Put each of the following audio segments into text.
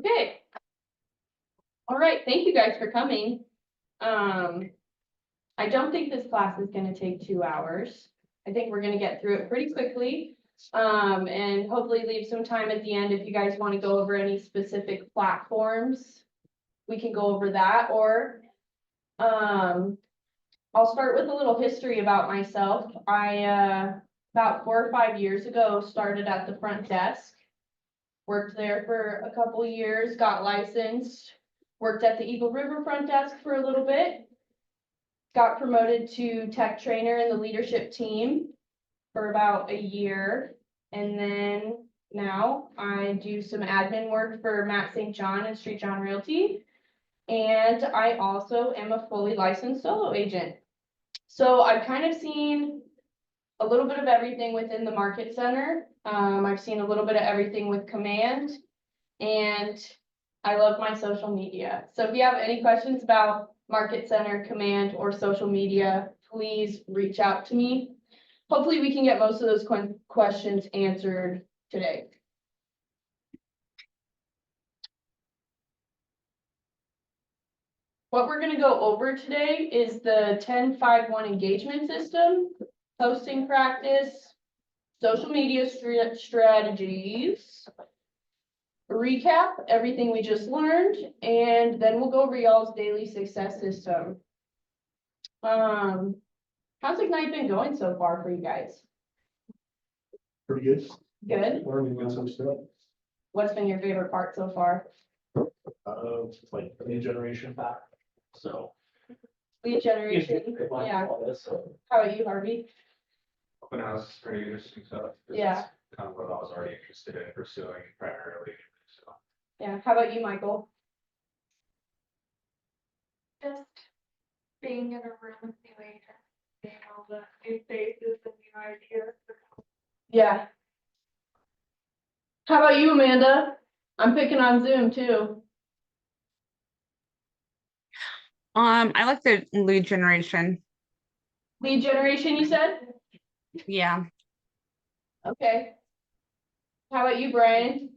Okay. All right, thank you guys for coming. I don't think this class is gonna take 2 hours. I think we're gonna get through it pretty quickly. And hopefully leave some time at the end if you guys want to go over any specific platforms. We can go over that, or I'll start with a little history about myself. I about 4 or 5 years ago started at the front desk. Worked there for a couple years, got licensed, worked at the Eagle River front desk for a little bit. Got promoted to tech trainer in the leadership team for about a year. And then now I do some admin work for Matt St. John and Street John Realty. And I also am a fully licensed solo agent. So I've kind of seen a little bit of everything within the market center. I've seen a little bit of everything with Command, and I love my social media. So if you have any questions about market center, Command, or social media, please reach out to me. Hopefully we can get most of those questions answered today. What we're going to go over today is the 10-5-1 engagement system, posting practice, social media strategies, recap everything we just learned, and then we'll go over y'all's daily success system. How's Ignite been going so far for you guys? Pretty good. Good. Learning on some stuff. What's been your favorite part so far? Like lead generation back. So. Lead generation. Yeah. How about you, Harvey? Open house is pretty interesting stuff. Yeah. Kind of what I was already interested in pursuing primarily, so. Yeah. How about you, Michael? Just being in a room with new agents, seeing all the new faces and new ideas. Yeah. How about you, Amanda? I'm picking on Zoom too. I like the lead generation. Lead generation, you said? Yeah. Okay. How about you, Brian?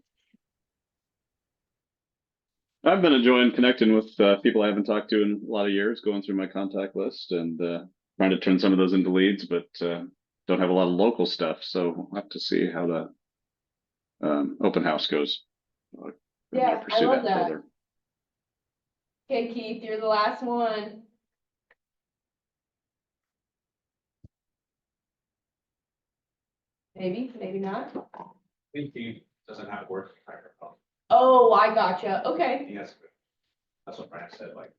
I've been enjoying connecting with people I haven't talked to in a lot of years, going through my contact list and trying to turn some of those into leads, but don't have a lot of local stuff. So we'll have to see how the open house goes. Yeah, I love that. Further. Okay, Keith, you're the last one. Maybe, maybe not. I think he doesn't have working microphone. Oh, I gotcha. Okay, He has. That's what Brian said, like.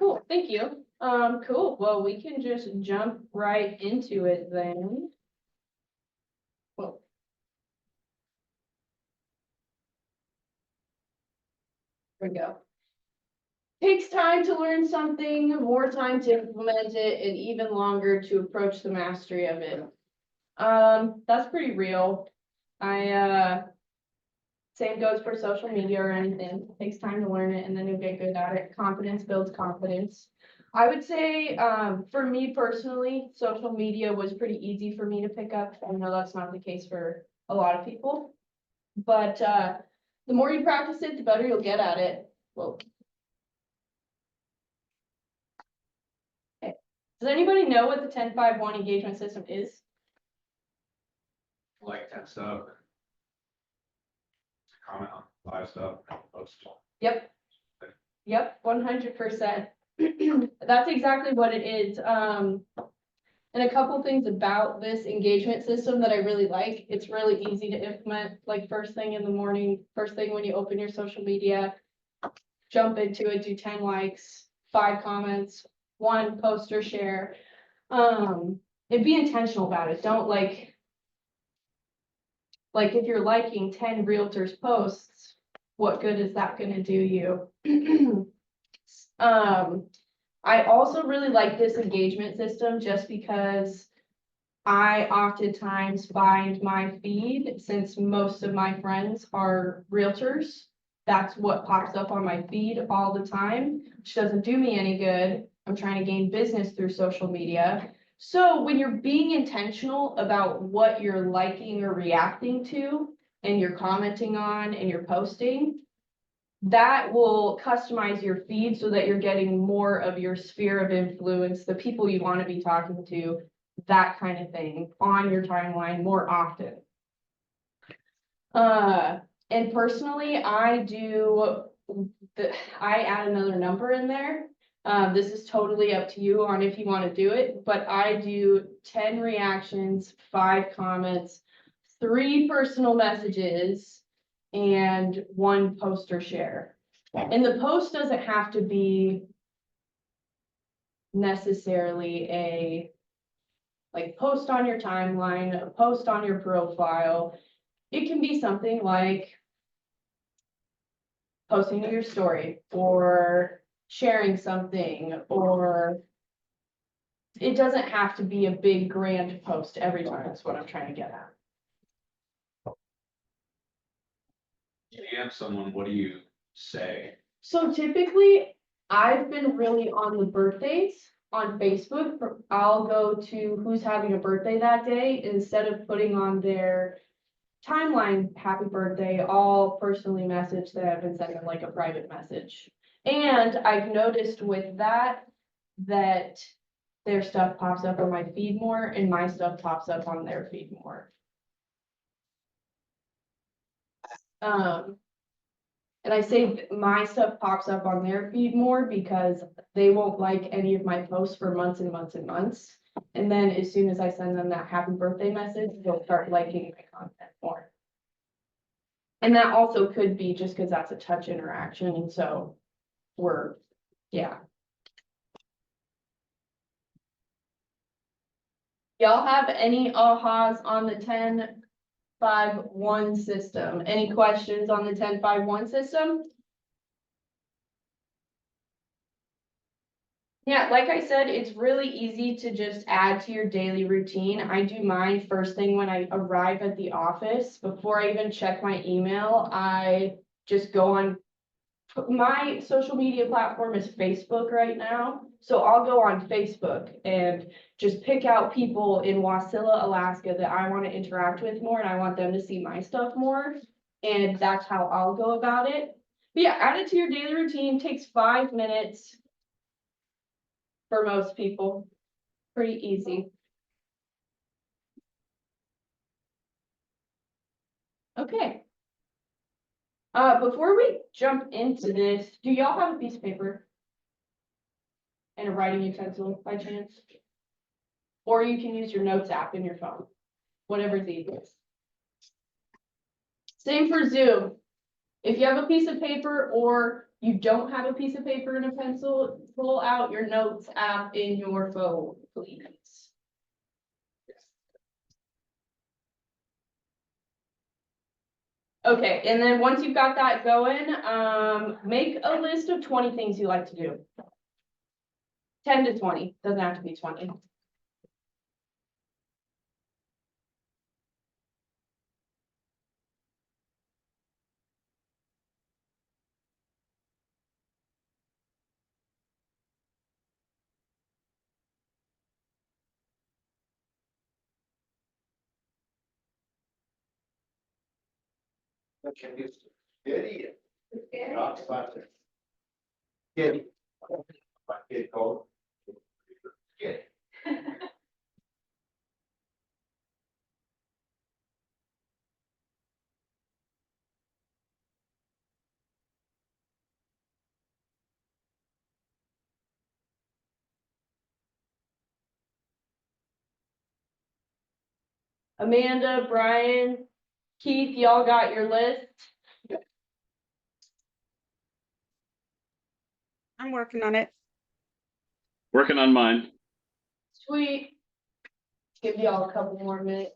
cool. Thank you. Cool. Well, we can just jump right into it then. Whoa. There we go. Takes time to learn something, more time to implement it, and even longer to approach the mastery of it. That's pretty real. Same goes for social media or anything. It takes time to learn it and then you'll get good at it. Confidence builds confidence. I would say, for me personally, social media was pretty easy for me to pick up. I know that's not the case for a lot of people, but, the more you practice it, the better you'll get at it. Whoa. Okay. Does anybody know what the 10-5-1 engagement system is? Like 10 stuff. Comment on live stuff, post. Yep. Yep, 100%. That's exactly what it is. And a couple things about this engagement system that I really like. It's really easy to implement, like first thing in the morning, first thing when you open your social media, jump into it, do 10 likes, 5 comments, 1 post or share. And be intentional about it. Don't like if you're liking 10 realtors posts, what good is that going to do you? I also really like this engagement system just because I oftentimes find my feed, since most of my friends are realtors, that's what pops up on my feed all the time, which doesn't do me any good. I'm trying to gain business through social media. So when you're being intentional about what you're liking or reacting to, and you're commenting on and you're posting, that will customize your feed so that you're getting more of your sphere of influence, the people you want to be talking to, that kind of thing on your timeline more often. And personally, I add another number in there. This is totally up to you on if you want to do it, but I do 10 reactions, 5 comments, 3 personal messages, and 1 post or share. And the post doesn't have to be necessarily a like post on your timeline, a post on your profile. It can be something like posting to your story or sharing something, or it doesn't have to be a big grand post every time. That's what I'm trying to get at. If you have someone, what do you say? So typically, I've been really on the birthdays on Facebook. I'll go to who's having a birthday that day instead of putting on their timeline happy birthday. I'll personally message them and send them like a private message. And I've noticed with that their stuff pops up on my feed more and my stuff pops up on their feed more. And I say my stuff pops up on their feed more because they won't like any of my posts for months and months and months. And then as soon as I send them that happy birthday message, they'll start liking my content more. And that also could be just because that's a touch interaction, and so yeah. Y'all have any ahas on the 10-5-1 system? Any questions on the 10-5-1 system? Yeah, like I said, it's really easy to just add to your daily routine. I do mine first thing when I arrive at the office. Before I even check my email, I just go on. My social media platform is Facebook right now. So I'll go on Facebook and just pick out people in Wasilla, Alaska that I want to interact with more and I want them to see my stuff more. And that's how I'll go about it. But yeah, add it to your daily routine. Takes 5 minutes. For most people, pretty easy. Okay. Before we jump into this, do y'all have a piece of paper? And a writing utensil by chance? Or you can use your notes app in your phone, whatever's easiest. Same for Zoom. If you have a piece of paper or you don't have a piece of paper and a pencil, pull out your notes app in your phone, please. Okay, and then once you've got that going, make a list of 20 things you like to do. 10 to 20, doesn't have to be 20. Okay, idiot. Not sponsor. Kitty. My kid called. Kitty. Amanda, Brian, Keith, y'all got your list? I'm working on it. Working on mine. Sweet. Give y'all a couple more minutes.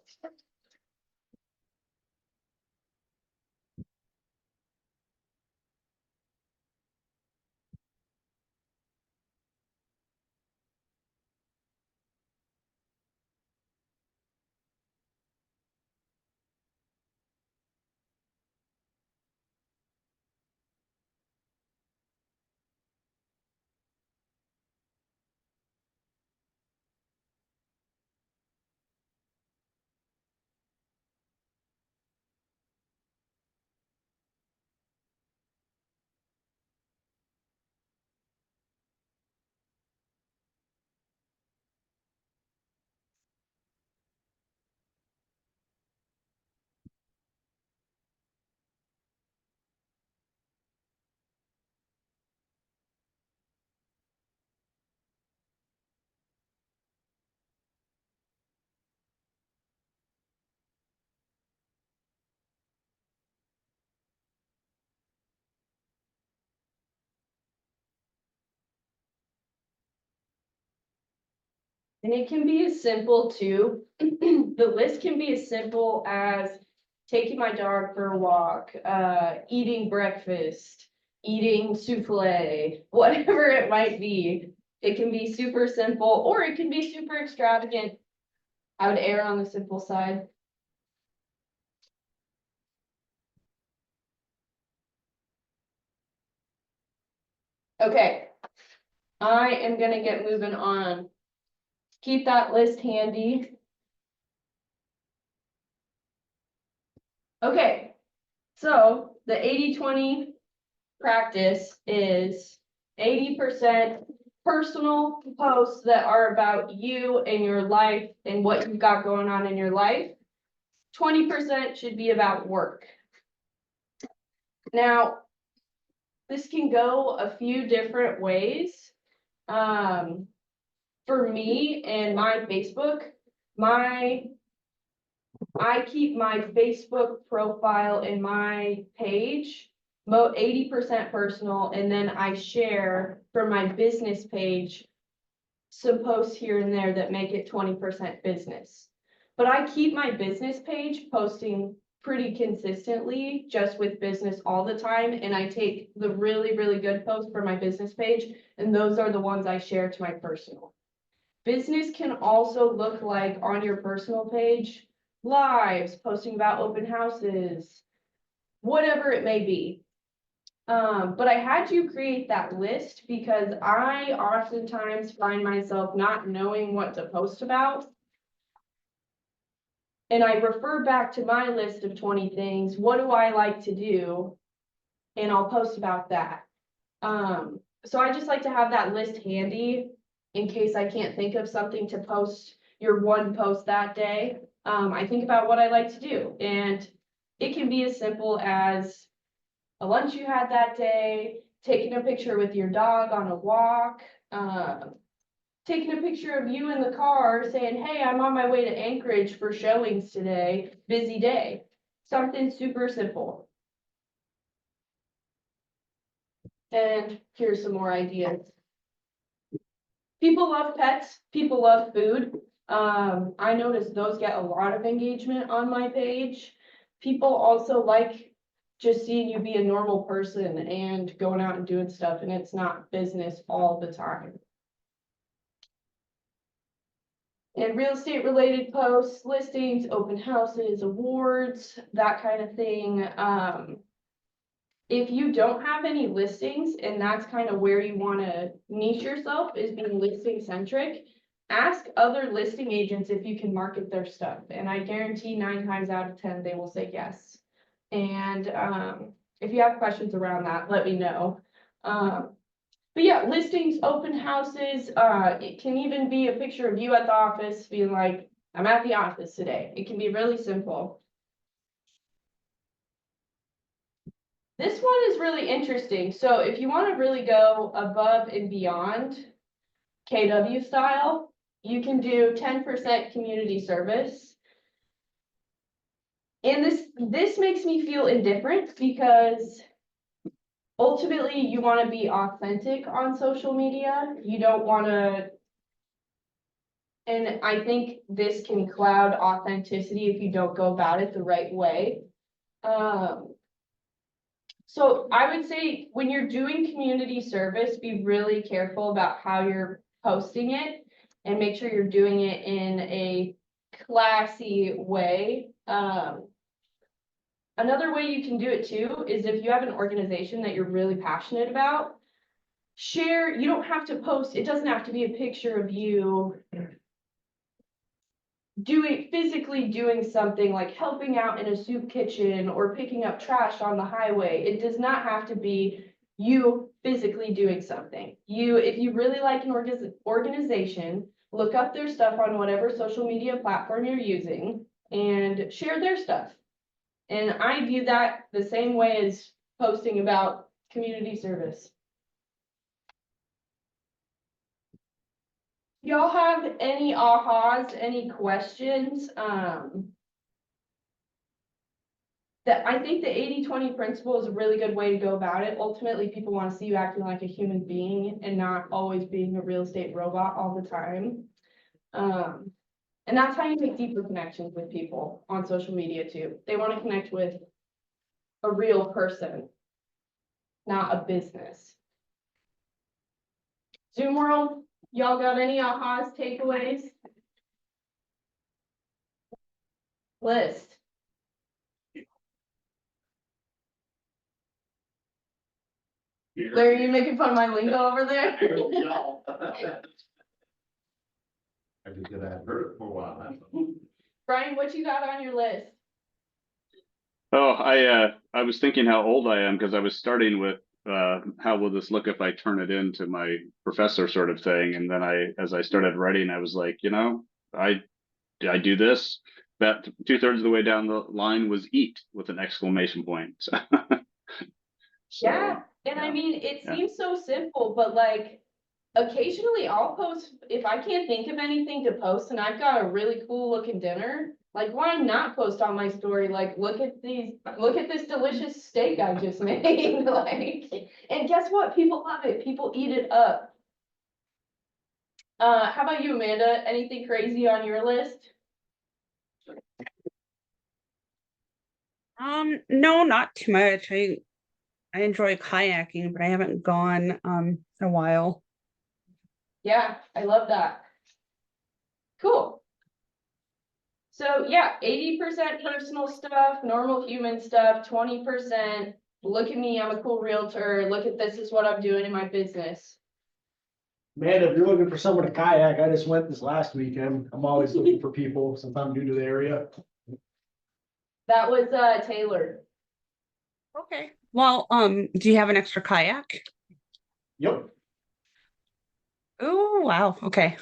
And it can be as simple too, the list can be as simple as taking my dog for a walk, eating breakfast, eating souffle, whatever it might be. It can be super simple, or it can be super extravagant. I would err on the simple side. Okay. I am gonna get moving on. Keep that list handy. Okay, so the 80-20 practice is 80% personal posts that are about you and your life and what you've got going on in your life. 20% should be about work. Now, this can go a few different ways. For me and my Facebook, I keep my Facebook profile and my page 80% personal, and then I share for my business page some posts here and there that make it 20% business. But I keep my business page posting pretty consistently, just with business all the time, and I take the really, really good posts for my business page, and those are the ones I share to my personal. Business can also look like on your personal page, lives, posting about open houses, whatever it may be. But I had to create that list because I oftentimes find myself not knowing what to post about. And I refer back to my list of 20 things. What do I like to do? And I'll post about that. So I just like to have that list handy in case I can't think of something to post your one post that day. I think about what I like to do, and it can be as simple as a lunch you had that day, taking a picture with your dog on a walk, taking a picture of you in the car saying, hey, I'm on my way to Anchorage for showings today, busy day. Something super simple. And here's some more ideas. People love pets, people love food. I noticed those get a lot of engagement on my page. People also like just seeing you be a normal person and going out and doing stuff, and it's not business all the time. And real estate related posts, listings, open houses, awards, that kind of thing. If you don't have any listings and that's kind of where you want to niche yourself, is being listing centric, ask other listing agents if you can market their stuff. And I guarantee 9 times out of 10, they will say yes. And if you have questions around that, let me know. But yeah, listings, open houses, it can even be a picture of you at the office being like, I'm at the office today. It can be really simple. This one is really interesting. So if you want to really go above and beyond KW style, you can do 10% community service. And this makes me feel indifferent because ultimately you want to be authentic on social media. You don't want to, and I think this can cloud authenticity if you don't go about it the right way. So I would say when you're doing community service, be really careful about how you're posting it and make sure you're doing it in a classy way. Another way you can do it too is if you have an organization that you're really passionate about, share, you don't have to post, it doesn't have to be a picture of you physically doing something like helping out in a soup kitchen or picking up trash on the highway. It does not have to be you physically doing something. If you really like an organization, look up their stuff on whatever social media platform you're using and share their stuff. And I view that the same way as posting about community service. Y'all have any ahas, any questions? That I think the 80-20 principle is a really good way to go about it. Ultimately, people want to see you acting like a human being and not always being a real estate robot all the time. And that's how you make deeper connections with people on social media too. They want to connect with a real person, not a business. Zoom world, y'all got any ahas, takeaways? List. Larry, are you making fun of my lingo over there? I just said I hadn't heard it for a while. That's all. Brian, what you got on your list? Oh, I was thinking how old I am because I was starting with how will this look if I turn it into my professor sort of thing, and then as I started writing, I was like, I do this. About 2/3 of the way down the line was eat with an exclamation point. So, Yeah, and I yeah, mean, it yeah. seems so simple, but like occasionally I'll post, if I can't think of anything to post and I've got a really cool looking dinner, like why not post on my story, like, look at this delicious steak I just made, like, and guess what? People love it. People eat it up. How about you, Amanda? Anything crazy on your list? No, not too much. I enjoy kayaking, but I haven't gone in a while. Yeah, I love that. Cool. So yeah, 80% personal stuff, normal human stuff, 20%, look at me, I'm a cool realtor, look at this is what I'm doing in my business. Man, if you're looking for someone to kayak, I just went this last weekend. I'm always looking for people since I'm new to the area. That was Taylor. Okay. Well, do you have an extra kayak? Yep. Oh, wow. Okay.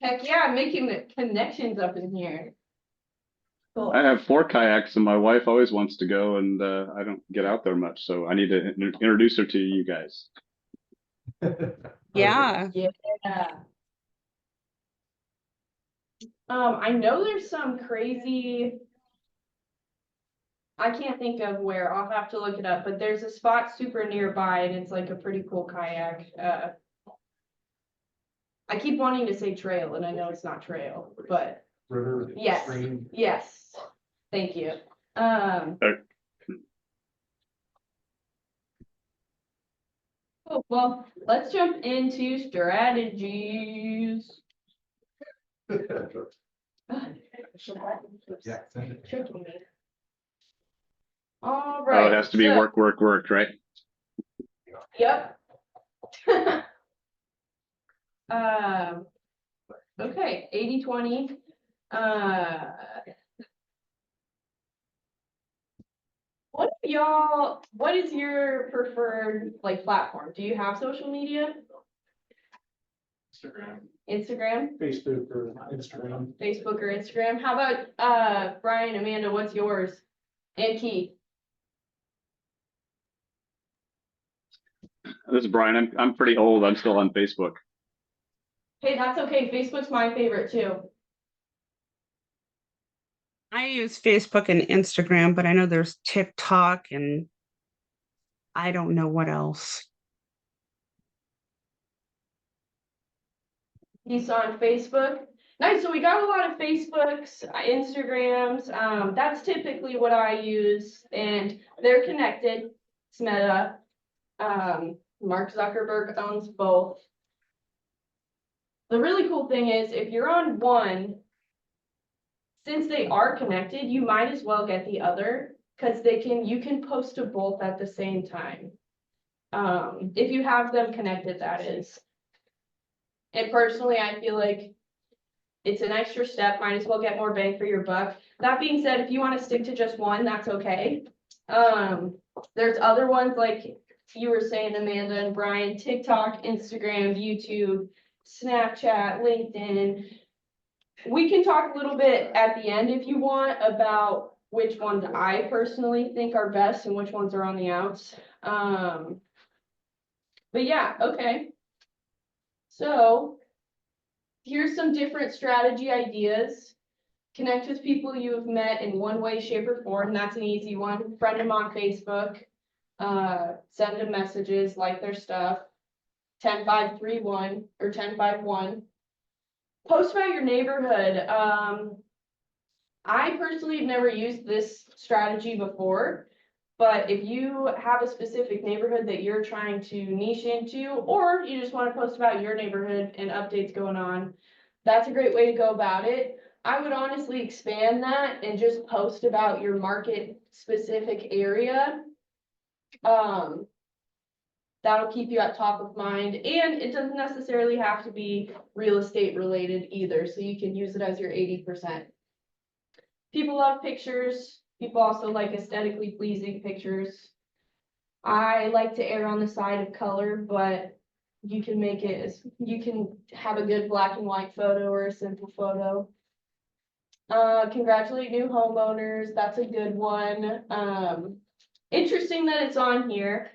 Heck yeah, I'm making the connections up in here. Cool. I have 4 kayaks, and my wife always wants to go, and I don't get out there much, so I need to introduce her to you guys. Yeah. Yeah. I know there's some crazy. I can't think of where, I'll have to look it up, but there's a spot super nearby and it's like a pretty cool kayak. I keep wanting to say trail and I know it's not trail, but River. Yes. Stream. yes, thank you. Cool. Well, let's jump into strategies. Yeah. Tricking me. All Oh, right. it has to be so- work, work, work, right? Yep. Okay, 80/20. What is your preferred like platform? Do you have social media? Instagram, Facebook or Instagram. Facebook or Instagram? How about Brian, Amanda, what's yours? And Keith? This is Brian. I'm pretty old. I'm still on Facebook. Hey, that's okay. Facebook's my favorite too. I use Facebook and Instagram, but I know there's TikTok and I don't know what else. He's on Facebook. Nice, so we got a lot of Facebooks, Instagrams, that's typically what I use, and they're connected, it's Meta. Mark Zuckerberg owns both. The really cool thing is, if you're on one, since they are connected, you might as well get the other, because you can post to both at the same time. If you have them connected, that is. And personally, I feel like it's an extra step, might as well get more bang for your buck. That being said, if you want to stick to just one, that's okay. There's other ones like you were saying, Amanda and Brian, TikTok, Instagram, YouTube, Snapchat, LinkedIn. We can talk a little bit at the end if you want about which ones I personally think are best and which ones are on the outs. But yeah, okay. So here's some different strategy ideas. Connect with people you have met in one way, shape, or form. That's an easy one. Friend them on Facebook. Send them messages, like their stuff. 10531 or 1051. Post about your neighborhood. I personally have never used this strategy before. But if you have a specific neighborhood that you're trying to niche into, or you just want to post about your neighborhood and updates going on, that's a great way to go about it. I would honestly expand that and just post about your market specific area. That'll keep you at top of mind, and it doesn't necessarily have to be real estate related either, so you can use it as your 80%. People love pictures. People also like aesthetically pleasing pictures. I like to err on the side of color, but you can make it as, you can have a good black and white photo or a simple photo. Congratulate new homeowners. That's a good one. Interesting that it's on here.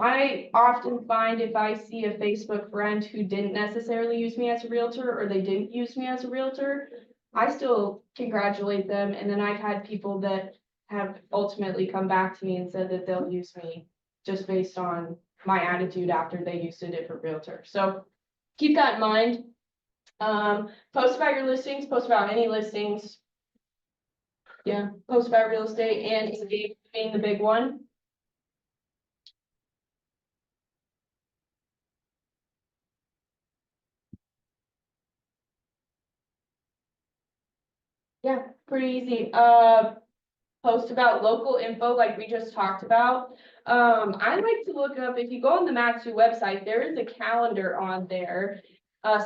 I often find if I see a Facebook friend who didn't necessarily use me as a realtor, or they didn't use me as a realtor, I still congratulate them. And then I've had people that have ultimately come back to me and said that they'll use me just based on my attitude after they used a different realtor. So keep that in mind. Post about your listings, post about any listings. Yeah, post about real estate and Engage being the big one. Yeah, pretty easy. Post about local info like we just talked about. I like to look up, if you go on the Matsu website, there is a calendar on there.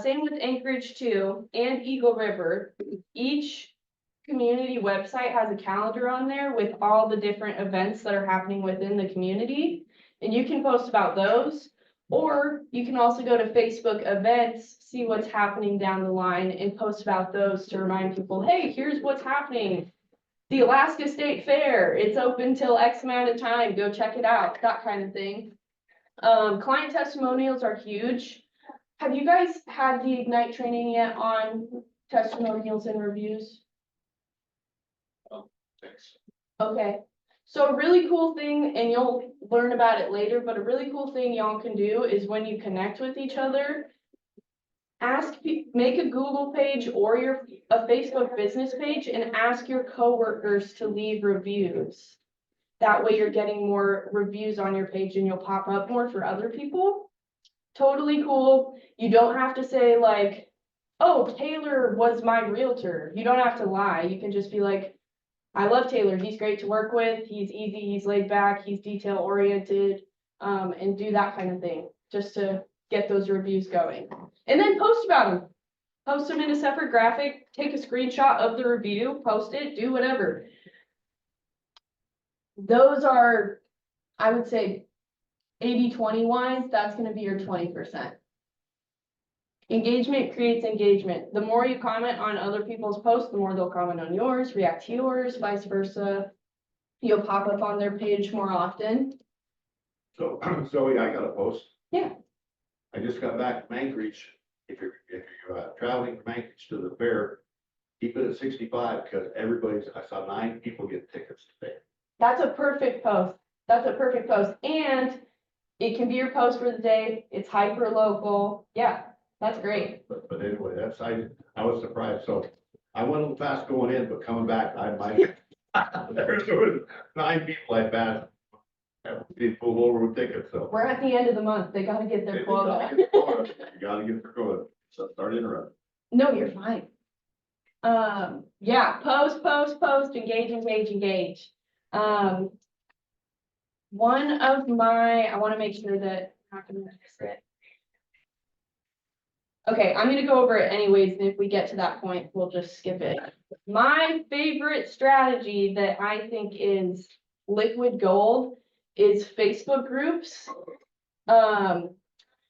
Same with Anchorage too, and Eagle River. Each community website has a calendar on there with all the different events that are happening within the community. And you can post about those, or you can also go to Facebook events, see what's happening down the line and post about those to remind people, hey, here's what's happening. The Alaska State Fair, it's open till X amount of time, go check it out, that kind of thing. Client testimonials are huge. Have you guys had the Ignite training yet on testimonials and reviews? Thanks. Okay, so a really cool thing, and you'll learn about it later, but a really cool thing y'all can do is when you connect with each other, make a Google page or a Facebook business page and ask your coworkers to leave reviews. That way you're getting more reviews on your page and you'll pop up more for other people. Totally cool. You don't have to say like, oh, Taylor was my realtor. You don't have to lie. You can just be like, I love Taylor. He's great to work with. He's easy. He's laid back. He's detail oriented, and do that kind of thing just to get those reviews going. And then post about them. Post them in a separate graphic, take a screenshot of the review, post it, do whatever. Those are, I would say, 80-20 wise, that's gonna be your 20%. Engagement creates engagement. The more you comment on other people's posts, the more they'll comment on yours, react to yours, vice versa. You'll pop up on their page more often. So, Zoe, I got a post. Yeah. I just got back from Anchorage. If you're traveling from Anchorage to the fair, keep it at 65 because I saw 9 people get tickets today. That's a perfect post. That's a perfect post. And it can be your post for the day. It's hyper local. Yeah, that's great. But anyway, I was surprised. So I went a little fast going in, but coming back, there was 9 people I passed. Being pulled over with tickets, so. We're at the end of the month. They gotta get their You quota. gotta get their quota. So start interrupting. No, you're fine. Yeah, post, engage. One of my, I wanna make sure that I'm not gonna miss it. Okay, I'm gonna go over it anyways, and if we get to that point, we'll just skip it. My favorite strategy that I think is liquid gold is Facebook groups.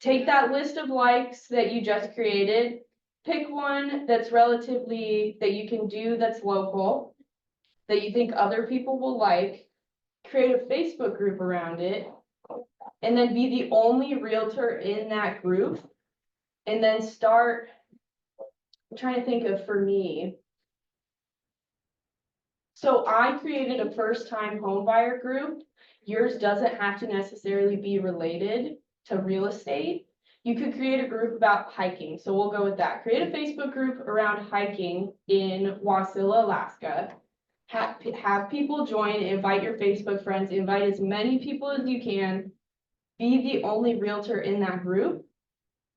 Take that list of likes that you just created, pick one that's that you can do that's local, that you think other people will like, create a Facebook group around it, and then be the only realtor in that group. And then start, I'm trying to think of for me. So I created a first-time home buyer group. Yours doesn't have to necessarily be related to real estate. You could create a group about hiking, so we'll go with that. Create a Facebook group around hiking in Wasilla, Alaska. Have people join, invite your Facebook friends, invite as many people as you can. Be the only realtor in that group.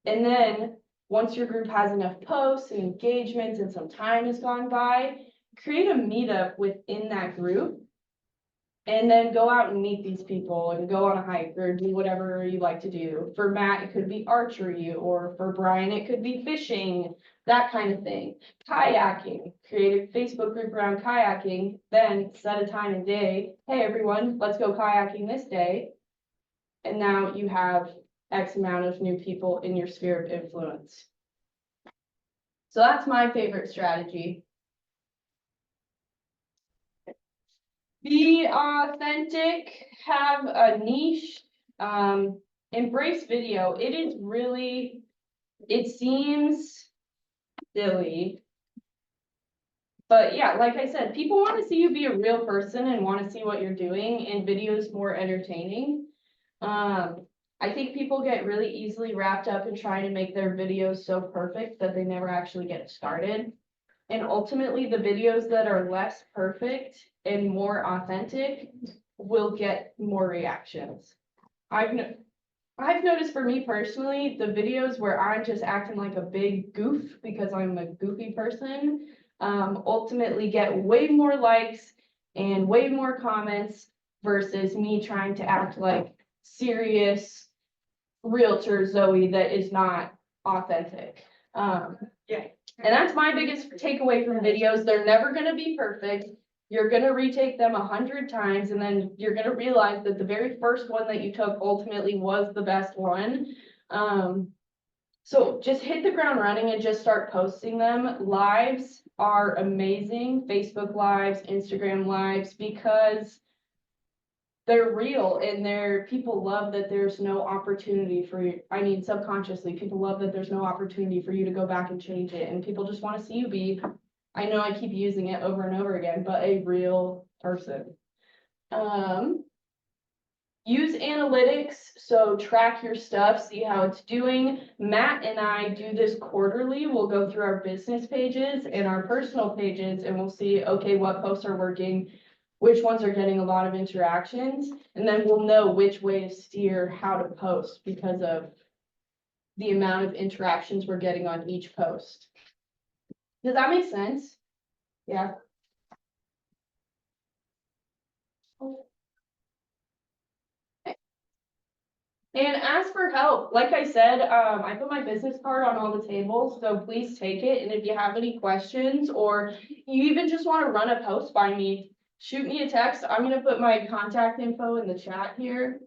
And then, once your group has enough posts and engagements and some time has gone by, create a meetup within that group. And then go out and meet these people and go on a hike or do whatever you like to do. For Matt, it could be archery, or for Brian, it could be fishing, that kind of thing. Kayaking, create a Facebook group around kayaking, then set a time and day. Hey, everyone, let's go kayaking this day. And now you have X amount of new people in your sphere of influence. So that's my favorite strategy. Be authentic, have a niche, embrace video. It is really, it seems silly. But yeah, like I said, people want to see you be a real person and want to see what you're doing, and video is more entertaining. I think people get really easily wrapped up in trying to make their videos so perfect that they never actually get started. And ultimately, the videos that are less perfect and more authentic will get more reactions. I've noticed for me personally, the videos where I'm just acting like a big goof because I'm a goofy person, ultimately get way more likes and way more comments versus me trying to act like serious realtor Zoe that is not authentic. And that's my biggest takeaway from videos. They're never gonna be perfect. You're gonna retake them 100 times, and then you're gonna realize that the very first one that you took ultimately was the best one. So just hit the ground running and just start posting them. Lives are amazing, Facebook lives, Instagram lives, because they're real, and people love that there's no opportunity for you. I mean, subconsciously, people love that there's no opportunity for you to go back and change it, and people just want to see you be, I know I keep using it over and over again, but a real person. Use analytics, so track your stuff, see how it's doing. Matt and I do this quarterly. We'll go through our business pages and our personal pages, and we'll see, okay, what posts are working, which ones are getting a lot of interactions, and then we'll know which way to steer how to post because of the amount of interactions we're getting on each post. Does that make sense? Yeah. And ask for help. Like I said, I put my business card on all the tables, so please take it. And if you have any questions, or you even just want to run a post by me, shoot me a text. I'm gonna put my contact info in the chat here.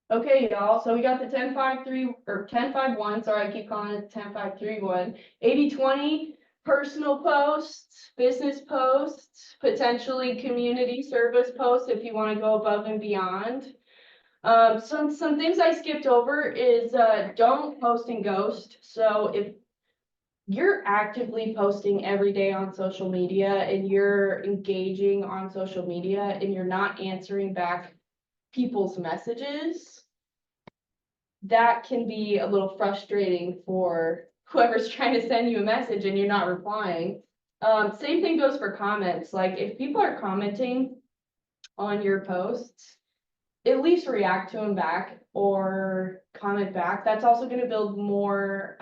Okay, y'all, so we got the 10-5-3 or 10-5-1, sorry, I keep calling it 10-5-3-1. 80-20 personal posts, business posts, potentially community service posts if you want to go above and beyond. Some things I skipped over is don't post and ghost. So if you're actively posting every day on social media and you're engaging on social media and you're not answering back people's messages, that can be a little frustrating for whoever's trying to send you a message and you're not replying. Same thing goes for comments. Like if people are commenting on your posts, at least react to them back or comment back. That's also going to build more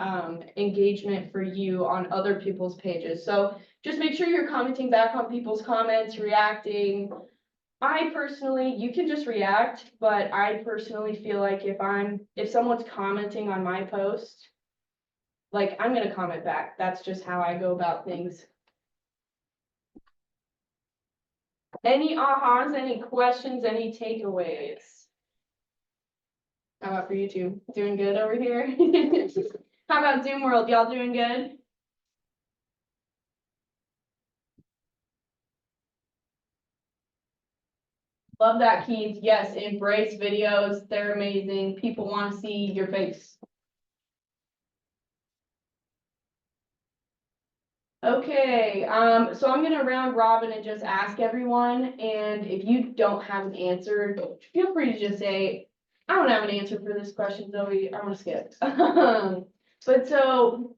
engagement for you on other people's pages. So just make sure you're commenting back on people's comments, reacting. I personally, you can just react, but I personally feel like if someone's commenting on my post, like I'm gonna comment back. That's just how I go about things. Any ahas, any questions, any takeaways? How about for you two? Doing good over here? How about Zoom World? Y'all doing good? Love that, Keith. Yes, embrace videos. They're amazing. People want to see your face. Okay, so I'm gonna round robin and just ask everyone, and if you don't have an answer, feel free to just say, I don't have an answer for this question, Zoe, I'm gonna skip. But so,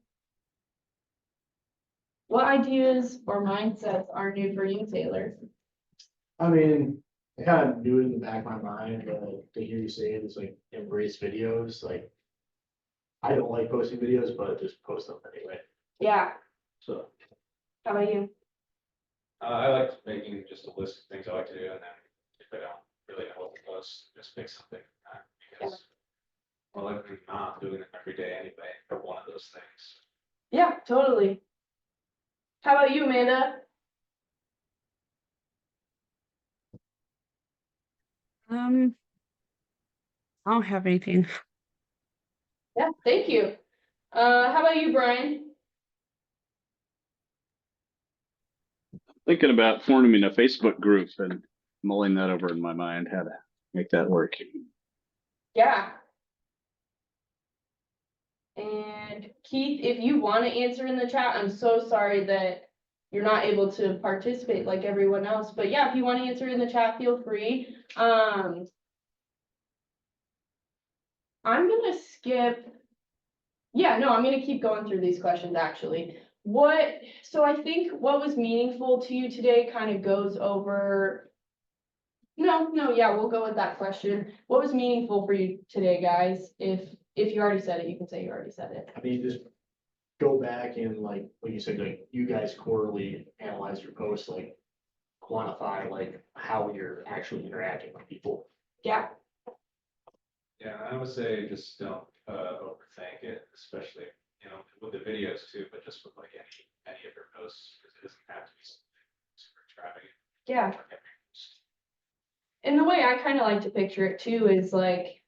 what ideas or mindsets are new for you, Taylor? I mean, I kind of knew it in the back of my mind, but to hear you say it is like embrace videos, like. I don't like posting videos, but just post them anyway, Yeah, so. how about you? I like making just a list of things I like to do, and then if I don't really know what to post, just pick something. Because, well, I'm not doing it every day anyway, for one of those things. Yeah, totally. How about you, Amanda? I don't have anything. Yeah, thank you. How about you, Brian? Thinking about forming a Facebook group and mulling that over in my mind, how to make that work. Yeah. And Keith, if you want to answer in the chat, I'm so sorry that you're not able to participate like everyone else, but yeah, if you want to answer in the chat, feel free. I'm gonna skip. Yeah, no, I'm gonna keep going through these questions actually. So I think what was meaningful to you today kind of goes over. No, yeah, we'll go with that question. What was meaningful for you today, guys? If you already said it, you can say you already said it. I mean, just go back and like you said, like you guys quarterly analyze your posts, like quantify like how you're actually interacting with people. Yeah, Yeah, I would say just don't overthink it, especially, with the videos too, but just with like any of your posts, because it doesn't have to be something super extravagant. yeah. Like every post. And the way I kind of like to picture it too is like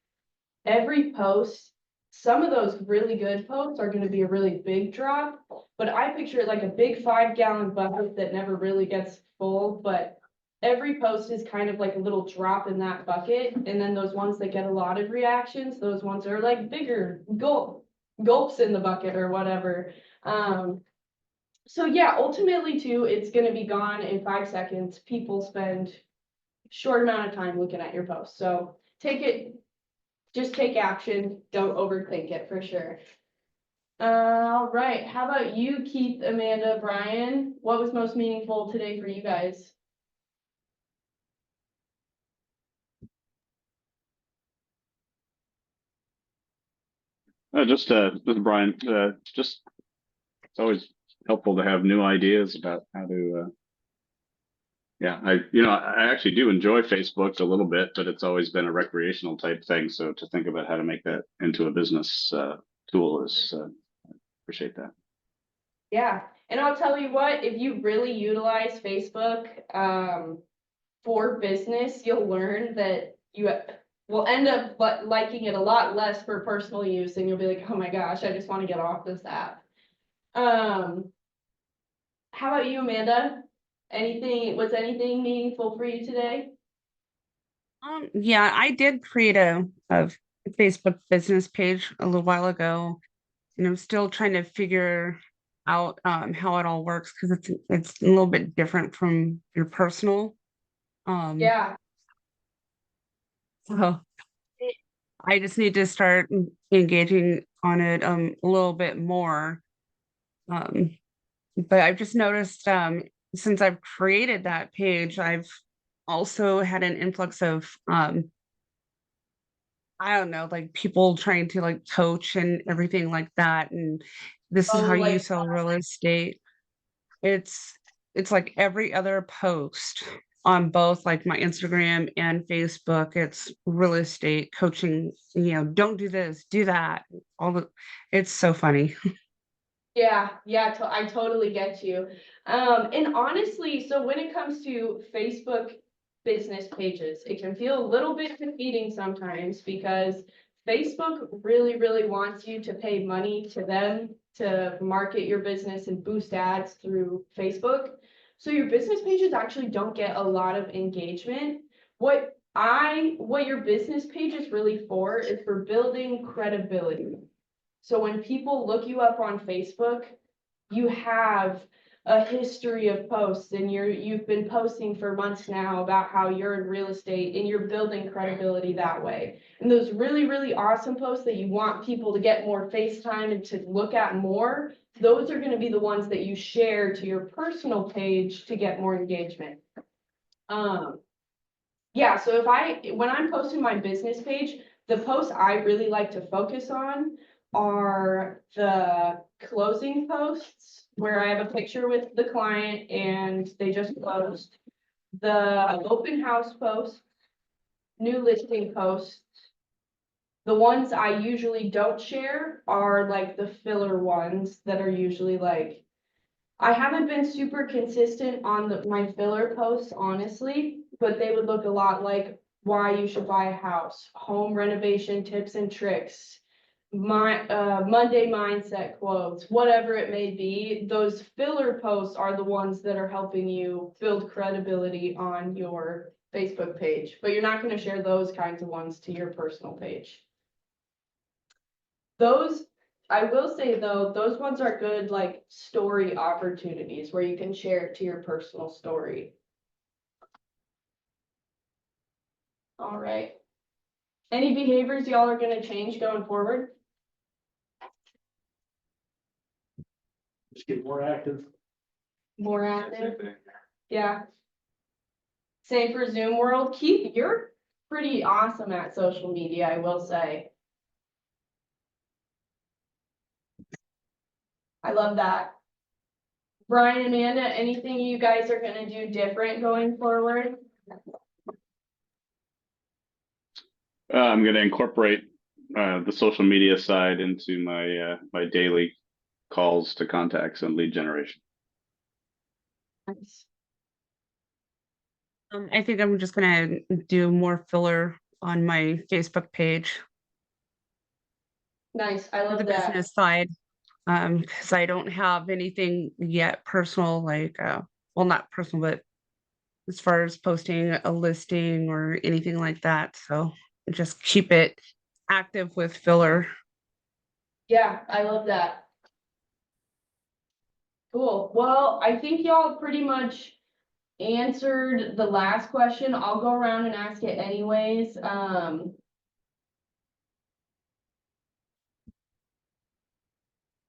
every post, some of those really good posts are going to be a really big drop, but I picture it like a big 5-gallon bucket that never really gets full, but every post is kind of like a little drop in that bucket. And then those ones that get a lot of reactions, those ones are like bigger gulps in the bucket or whatever. So yeah, ultimately too, it's going to be gone in 5 seconds. People spend short amount of time looking at your post. So just take action. Don't overthink it for sure. All right. How about you, Keith, Amanda, Brian? What was most meaningful today for you guys? Just this is Brian, just, it's always helpful to have new ideas about how to, yeah, I actually do enjoy Facebook a little bit, but it's always been a recreational type thing. So to think about how to make that into a business, tool is, appreciate that. Yeah. And I'll tell you what, if you really utilize Facebook, for business, you'll learn that you will end up liking it a lot less for personal use, and you'll be like, oh my gosh, I just want to get off this app. How about you, Amanda? Was anything meaningful for you today? Yeah, I did create a Facebook business page a little while ago, and I'm still trying to figure out how it all works because it's a little bit different from your personal. Yeah, So I just need to start engaging on it a little bit more. Um, but I've just noticed since I've created that page, I've also had an influx of I don't know, like people trying to like coach and everything like that. And this is oh, how you like, sell real estate. It's it's like every other post on both like my Instagram and Facebook. It's real estate coaching, don't do this, do that. It's so funny. yeah, I totally get you. And honestly, so when it comes to Facebook business pages, it can feel a little bit defeating sometimes because Facebook really, really wants you to pay money to them to market your business and boost ads through Facebook. So your business pages actually don't get a lot of engagement. What your business page is really for is for building credibility. So when people look you up on Facebook, you have a history of posts and you've been posting for months now about how you're in real estate and you're building credibility that way. And those really, really awesome posts that you want people to get more face time and to look at more, those are gonna be the ones that you share to your personal page to get more engagement. Yeah, so when I'm posting my business page, the posts I really like to focus on are the closing posts where I have a picture with the client and they just closed. The open house posts, new listing posts. The ones I usually don't share are like the filler ones that are usually like, I haven't been super consistent on my filler posts, honestly, but they would look a lot like why you should buy a house, home renovation tips and tricks, my Monday mindset quotes, whatever it may be. Those filler posts are the ones that are helping you build credibility on your Facebook page, but you're not going to share those kinds of ones to your personal page. Those, I will say though, those ones are good like story opportunities where you can share it to your personal story. All right. Any behaviors y'all are gonna change going forward? Just get more active. More Same active? thing. Yeah. Same for Zoom World. Keith, you're pretty awesome at social media, I will say. I love that. Brian, Amanda, anything you guys are gonna do different going forward? I'm gonna incorporate the social media side into my my daily calls to contacts and lead generation. Nice. I think I'm just gonna do more filler on my Facebook page Nice, I for the love that. business side. Because I don't have anything yet personal, like well, not personal, but as far as posting a listing or anything like that. So just keep it active with filler. Yeah, I love that. Cool. Well, I think y'all pretty much answered the last question. I'll go around and ask it anyways.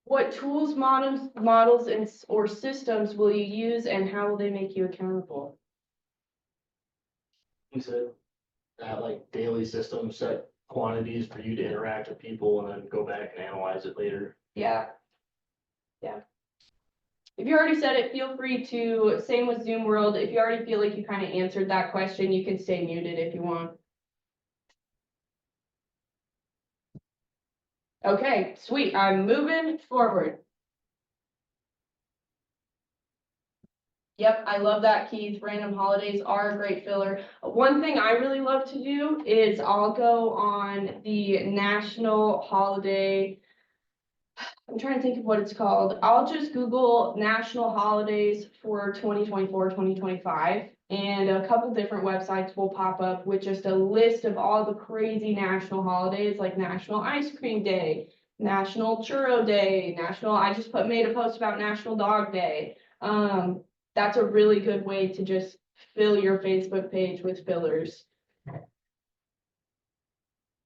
What tools, models or systems will you use and how will they make you accountable? He said that like daily system set quantities for you to interact with people and then go back and analyze it later. Yeah. Yeah. If you already said it, feel free to, same with Zoom World. If you already feel like you kind of answered that question, you can stay muted if you want. Okay, sweet. I'm moving forward. Yep, I love that, Keith. Random holidays are a great filler. One thing I really love to do is I'll go on the national holiday. I'm trying to think of what it's called. I'll just Google national holidays for 2024, 2025, and a couple different websites will pop up with just a list of all the crazy national holidays like National Ice Cream Day, National Churro Day, I just made a post about National Dog Day. That's a really good way to just fill your Facebook page with fillers.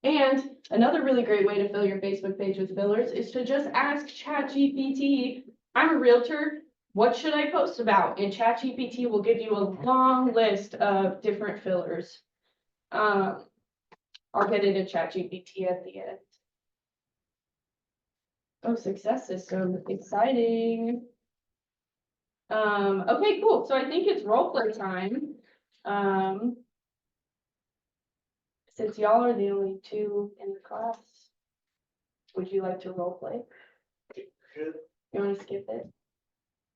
And another really great way to fill your Facebook page with fillers is to just ask ChatGPT, I'm a realtor, what should I post about? And ChatGPT will give you a long list of different fillers. I'll get into ChatGPT at the end. Oh, success system, exciting. Okay, cool. So I think it's role play time. Since y'all are the only two in the class, would you like to role play? Good. You want to skip it?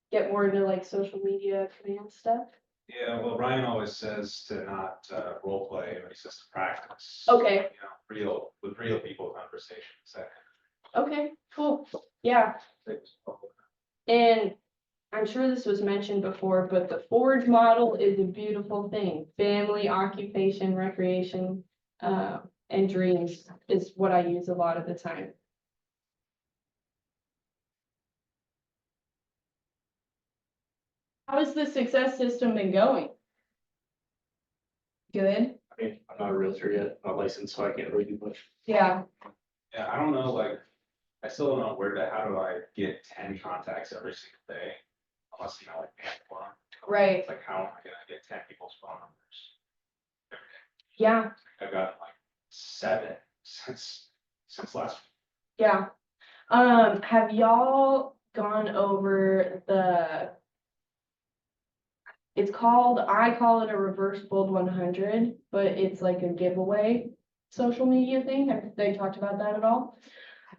Get more into like social media command stuff? Yeah, well, Ryan always says to not role play, but he says to practice. Okay. You know, with real people conversations. Okay, cool. Yeah. And I'm sure this was mentioned before, but the Forge model is a beautiful thing. Family, occupation, recreation, and dreams is what I use a lot of the time. How has the success system been going? Good, I mean, I'm not a realtor yet, not licensed, so I can't really do much. yeah, Yeah, I don't know, like, I still don't know how do I get 10 contacts every single day? Unless, like, pay for them. right, It's like, how am I gonna get 10 people's phone numbers? yeah, I've got like 7 since last. yeah. Have y'all gone over it's called, I call it a reverse bold 100, but it's like a giveaway social media thing. Have they talked about that at all?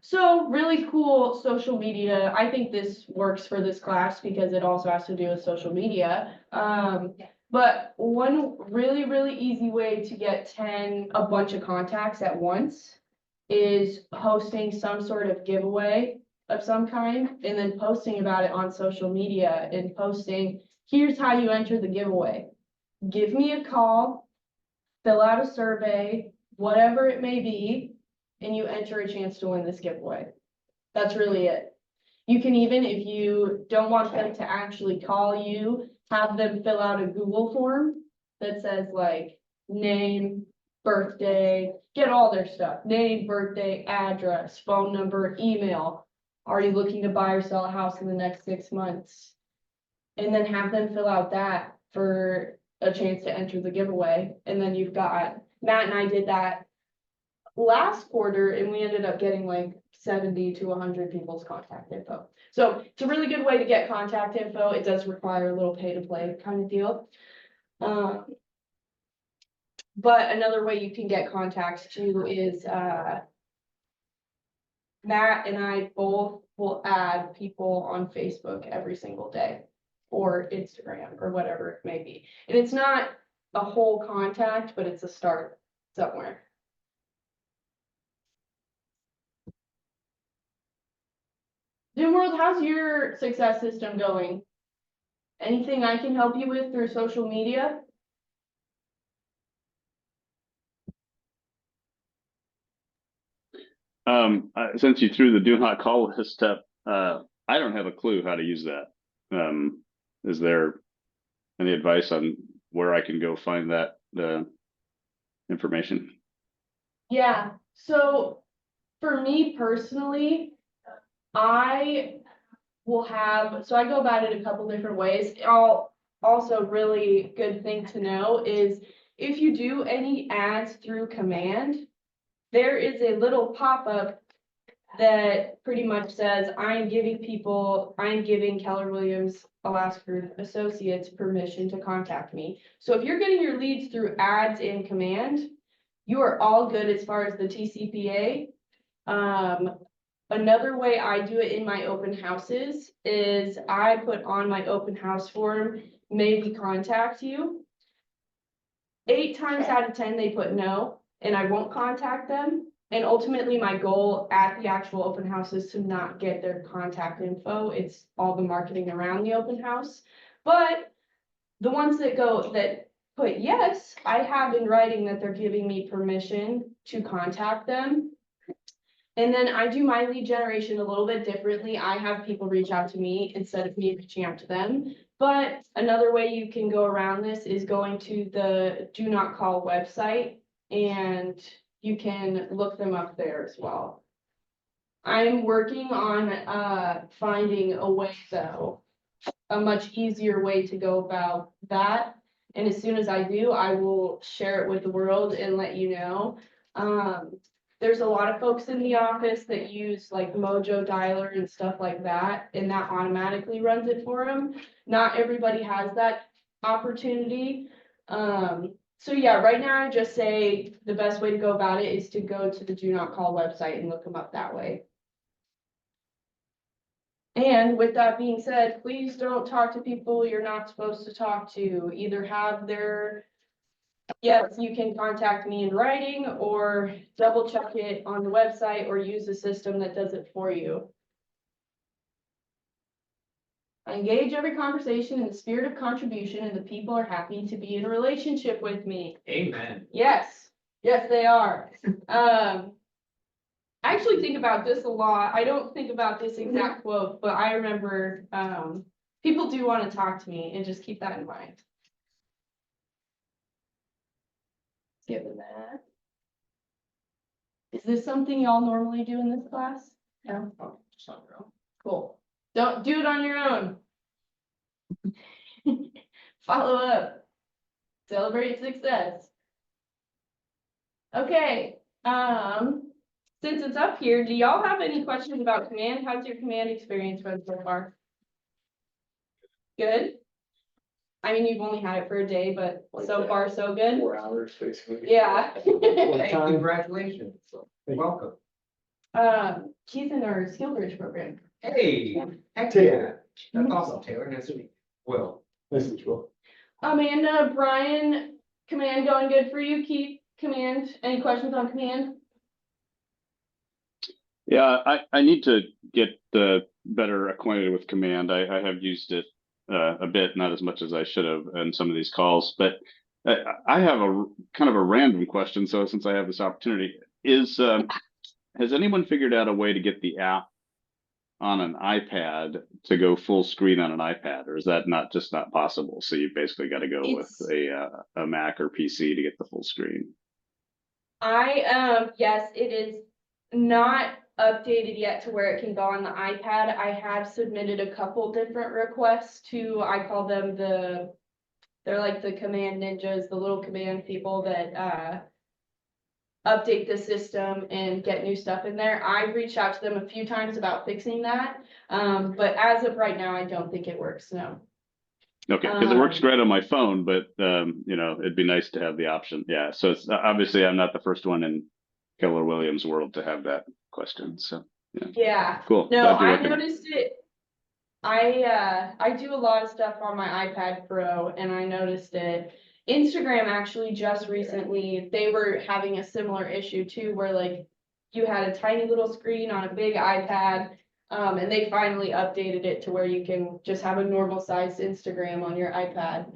So really cool social media. I think this works for this class because it also has to do with social media. But one really, really easy way to get a bunch of contacts at once is hosting some sort of giveaway of some kind and then posting about it on social media and posting, here's how you enter the giveaway. Give me a call, fill out a survey, whatever it may be, and you enter a chance to win this giveaway. That's really it. You can even, if you don't want them to actually call you, have them fill out a Google form that says like name, birthday, get all their stuff, name, birthday, address, phone number, email. Are you looking to buy or sell a house in the next 6 months? And then have them fill out that for a chance to enter the giveaway. And then you've got, Matt and I did that last quarter and we ended up getting like 70 to 100 people's contact info. So it's a really good way to get contact info. It does require a little pay to play kind of deal. But another way you can get contacts too is Matt and I both will add people on Facebook every single day or Instagram or whatever it may be. And it's not a whole contact, but it's a start somewhere. Zoom World, how's your success system going? Anything I can help you with through social media? Since you threw the do not call list up, I don't have a clue how to use that. Is there any advice on where I can go find that, information? Yeah, so for me personally, I will have, so I go about it a couple different ways. Also really good thing to know is if you do any ads through command, there is a little pop-up that pretty much says, I'm giving Keller Williams Alaska Associates permission to contact me. So if you're getting your leads through ads in command, you are all good as far as the TCPA. Another way I do it in my open houses is I put on my open house form, maybe contact you. 8 times out of 10, they put no, and I won't contact them. And ultimately, my goal at the actual open house is to not get their contact info. It's all the marketing around the open house. But the ones that put yes, I have in writing that they're giving me permission to contact them. And then I do my lead generation a little bit differently. I have people reach out to me instead of me reaching out to them. But another way you can go around this is going to the Do Not Call website, and you can look them up there as well. I'm working on finding a way though, a much easier way to go about that. And as soon as I do, I will share it with the world and let you know. There's a lot of folks in the office that use like Mojo Dialer and stuff like that, and that automatically runs it for them. Not everybody has that opportunity. So yeah, right now I just say the best way to go about it is to go to the Do Not Call website and look them up that way. And with that being said, please don't talk to people you're not supposed to talk to. Either have yes, you can contact me in writing or double check it on the website or use a system that does it for you. I engage every conversation in the spirit of contribution, and the people are happy to be in a relationship with me. Amen. Yes, yes, they are. I actually think about this a lot. I don't think about this exact quote, but I remember people do want to talk to me, and just keep that in mind. Given that. Is this something y'all normally do in this class? No. It's not real. Cool. Don't do it on your own. Follow up. Celebrate success. Okay, since it's up here, do y'all have any questions about command? How's your command experience been so far? Good? I mean, you've only had it for a day, but so far, so good? 4 hours, basically. Yeah. Hey, Congratulations, welcome. He's in our skill bridge program. Hey, heck Taylor. yeah, that's awesome, Taylor, nice to meet you. Will. Nice to meet you. Amanda, Brian, command going good for you? Keith, command, any questions on command? Yeah, I need to get better acquainted with command. I have used it a bit, not as much as I should have in some of these calls, but I have a kind of a random question. So since I have this opportunity, has anyone figured out a way to get the app on an iPad to go full screen on an iPad, or is that not possible? So you basically got to go with a Mac or PC to get the full screen. Yes, it is not updated yet to where it can go on the iPad. I have submitted a couple different requests to, I call them they're like the command ninjas, the little command people that update the system and get new stuff in there. I've reached out to them a few times about fixing that. But as of right now, I don't think it works, no. Okay, because it works great on my phone, but you know, it'd be nice to have the option. Yeah, so it's obviously I'm not the first one in Keller Williams world to have that question. So Yeah. cool. No, Glad you I recommend. noticed it. I do a lot of stuff on my iPad Pro, and I noticed it. Instagram actually just recently, they were having a similar issue too, where like you had a tiny little screen on a big iPad, and they finally updated it to where you can just have a normal sized Instagram on your iPad.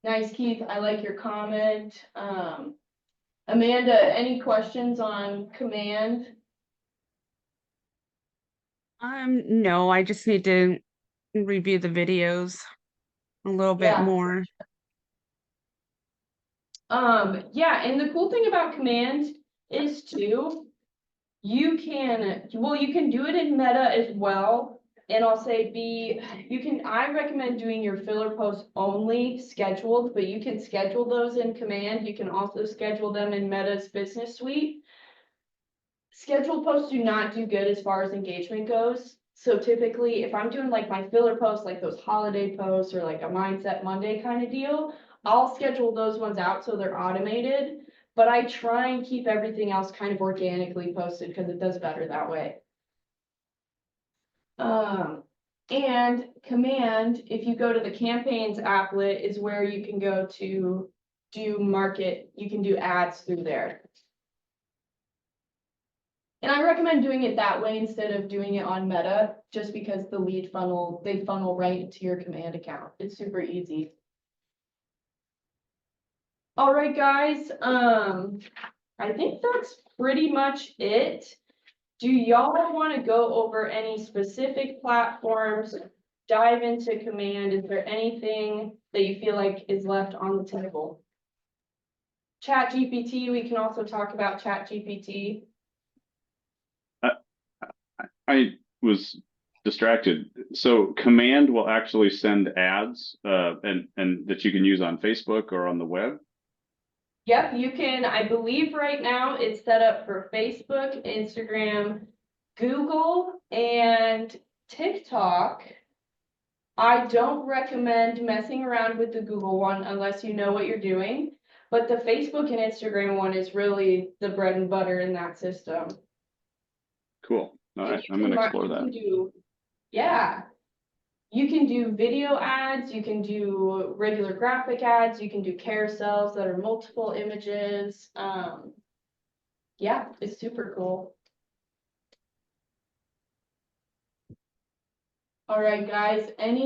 Nice, Keith. I like your comment. Amanda, any questions on command? No, I just need to review the videos a little bit Yeah. more. Yeah, and the cool thing about command is too, you can do it in Meta as well. And I'll say I recommend doing your filler posts only scheduled, but you can schedule those in command. You can also schedule them in Meta's business suite. Scheduled posts do not do good as far as engagement goes. So typically, if I'm doing like my filler posts, like those holiday posts or like a Mindset Monday kind of deal, I'll schedule those ones out so they're automated. But I try and keep everything else kind of organically posted because it does better that way. And command, if you go to the campaigns applet, is where you can go to do market, you can do ads through there. And I recommend doing it that way instead of doing it on Meta, just because the lead funnel, they funnel right into your command account. It's super easy. All right, guys, I think that's pretty much it. Do y'all want to go over any specific platforms, dive into command? Is there anything that you feel like is left on the table? ChatGPT, we can also talk about ChatGPT. I was distracted. So command will actually send ads and that you can use on Facebook or on the web. Yep, you can, I believe right now it's set up for Facebook, Instagram, Google, and TikTok. I don't recommend messing around with the Google one unless you know what you're doing. But the Facebook and Instagram one is really the bread and butter in that system. Cool. All right, I'm going to explore that. Yeah. You can do video ads, you can do regular graphic ads, you can do carousels that are multiple images. Yeah, it's super cool. All right, guys, I'm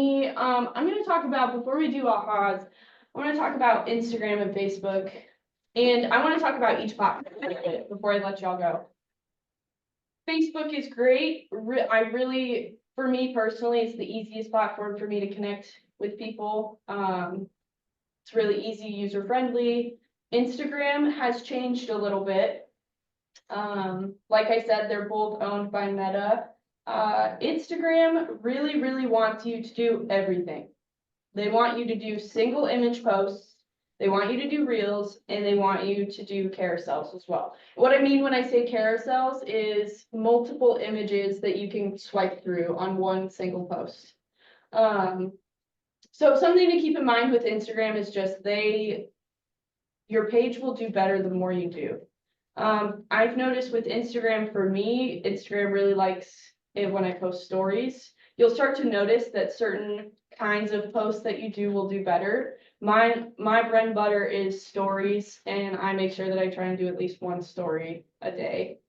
gonna talk about, before we do ahas, I wanna talk about Instagram and Facebook. And I wanna talk about each platform a little bit before I let y'all go. Facebook is great. I really, for me personally, it's the easiest platform for me to connect with people. It's really easy, user friendly. Instagram has changed a little bit. Like I said, they're both owned by Meta. Instagram really wants you to do everything. They want you to do single image posts, they want you to do reels, and they want you to do carousels as well. What I mean when I say carousels is multiple images that you can swipe through on one single post. So something to keep in mind with Instagram is just your page will do better the more you do. I've noticed with Instagram, for me, Instagram really likes it when I post stories. You'll start to notice that certain kinds of posts that you do will do better. My bread and butter is stories, and I make sure that I try and do at least one story a day.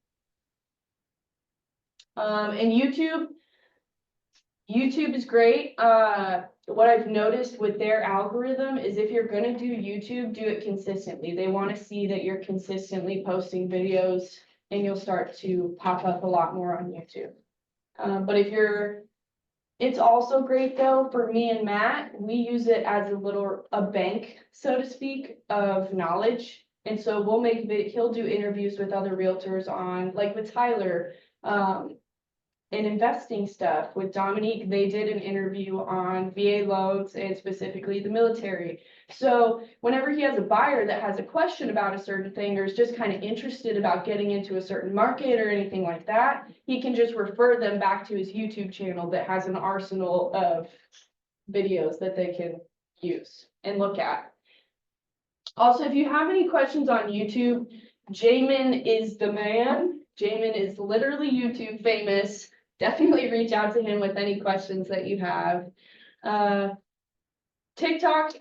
And YouTube is great. What I've noticed with their algorithm is if you're gonna do YouTube, do it consistently. They want to see that you're consistently posting videos, and you'll start to pop up a lot more on YouTube. But it's also great though, for me and Matt, we use it as a bank, so to speak, of knowledge. And so he'll do interviews with other realtors on, like with Tyler, and investing stuff. With Dominique, they did an interview on VA loans and specifically the military. So whenever he has a buyer that has a question about a certain thing or is just kind of interested about getting into a certain market or anything like that, he can just refer them back to his YouTube channel that has an arsenal of videos that they can use and look at. Also, if you have any questions on YouTube, Jamin is the man. Jamin is literally YouTube famous. Definitely reach out to him with any questions that you have. TikTok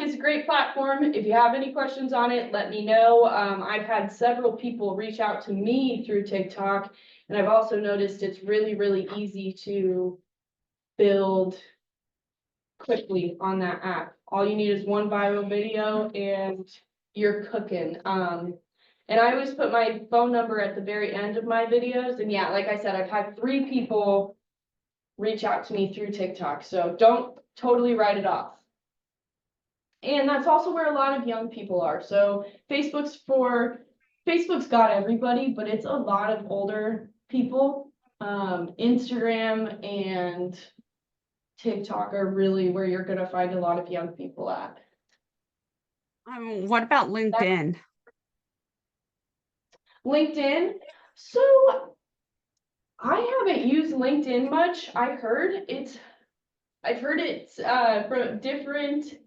is a great platform. If you have any questions on it, let me know. I've had several people reach out to me through TikTok, and I've also noticed it's really easy to build quickly on that app. All you need is one viral video and you're cooking. And I always put my phone number at the very end of my videos. And yeah, like I said, I've had 3 people reach out to me through TikTok. So don't totally write it off. And that's also where a lot of young people are. So Facebook's got everybody, but it's a lot of older people. Instagram and TikTok are really where you're gonna find a lot of young people at. What about LinkedIn? LinkedIn. So I haven't used LinkedIn much. I've heard it's from different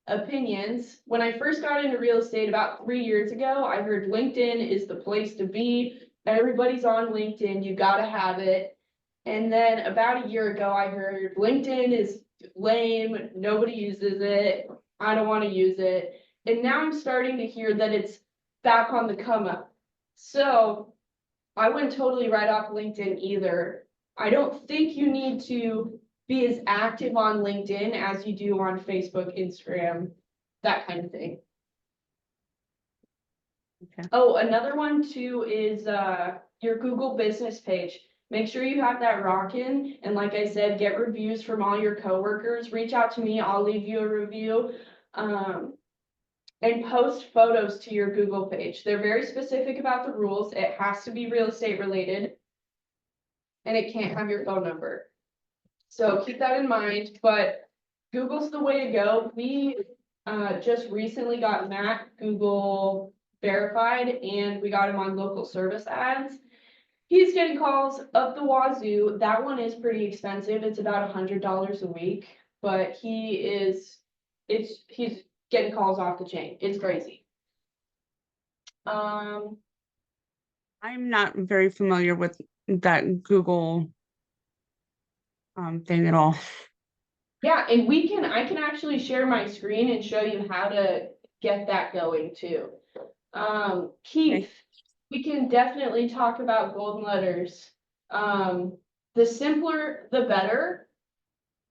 opinions. When I first got into real estate about 3 years ago, I heard LinkedIn is the place to be. Everybody's on LinkedIn. You gotta have it. And then about a year ago, I heard LinkedIn is lame. Nobody uses it. I don't want to use it. And now I'm starting to hear that it's back on the come up. So I wouldn't totally write off LinkedIn either. I don't think you need to be as active on LinkedIn as you do on Facebook, Instagram, that kind of thing. Okay. Oh, another one too is your Google business page. Make sure you have that rockin'. And like I said, get reviews from all your coworkers. Reach out to me. I'll leave you a review. And post photos to your Google page. They're very specific about the rules. It has to be real estate related. And it can't have your phone number. So keep that in mind, but Google's the way to go. We just recently got Matt Google verified and we got him on local service ads. He's getting calls up the wazoo. That one is pretty expensive. It's about $100 a week, but he's getting calls off the chain. It's crazy. I'm not very familiar with that Google thing at all. Yeah, and I can actually share my screen and show you how to get that going too. Keith, we can definitely talk about golden letters. The simpler, the better.